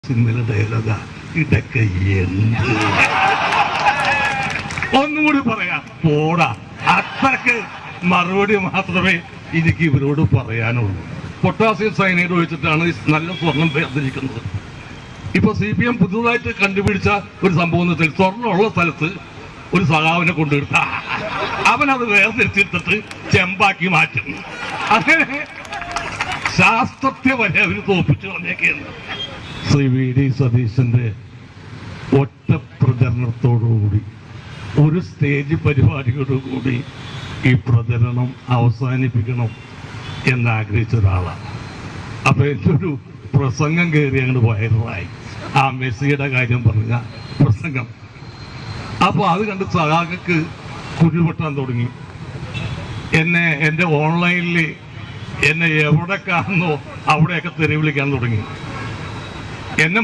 സിനിമയിലെ ഡയലോഗ ഇതൊക്കെ എന്ത് ഒന്നുകൂടി പറയാം പോടാ. അത്രക്ക് മറുപടി മാത്രമേ എനിക്ക് ഇവരോട് പറയാനുള്ളൂ. പൊട്ടാസ്യം സയനൈഡ് ഒഴിച്ചിട്ടാണ് നല്ല സ്വർണം വേർതിരിക്കുന്നത്. ഇപ്പൊ CPM പുതുതായിട്ട് കണ്ടുപിടിച്ച ഒരു സംഭവം എന്ന് വെച്ചാൽ സ്വർണ്ണമുള്ള സ്ഥലത്ത് ഒരു സഖാവിനെ കൊണ്ടുവരുത്ത അവനത് വേർതിരിച്ചിട്ടിട്ട് ചെമ്പാക്കി മാറ്റും. അങ്ങനെ ശാസ്ത്രത്തെ വരെ അവർ തോപ്പിച്ചു കളഞ്ഞേക്കാണ്. ശ്രീ VD സതീശന്റെ ഒറ്റ പ്രചരണത്തോടുകൂടി ഒരു സ്റ്റേജ് പരിപാടിയോടുകൂടി ഈ പ്രചരണം അവസാനിപ്പിക്കണം എന്നാഗ്രഹിച്ച ഒരാളാണ്. അപ്പൊ എൻ്റെ ഒരു പ്രസംഗം കയറി അങ്ങോട്ട് വൈറലായി. ആ മെസ്സിയുടെ കാര്യം പറഞ്ഞ പ്രസംഗം. അപ്പൊ അത് കണ്ട് സഖാക്കൾക്ക് കുരുപൊട്ടാൻ തുടങ്ങി. എൻ്റെ ഓൺലൈനിൽ എന്നെ എവിടെ കാണുന്നോ അവിടെയൊക്കെ തെറി വിളിക്കാൻ തുടങ്ങി. എന്നെ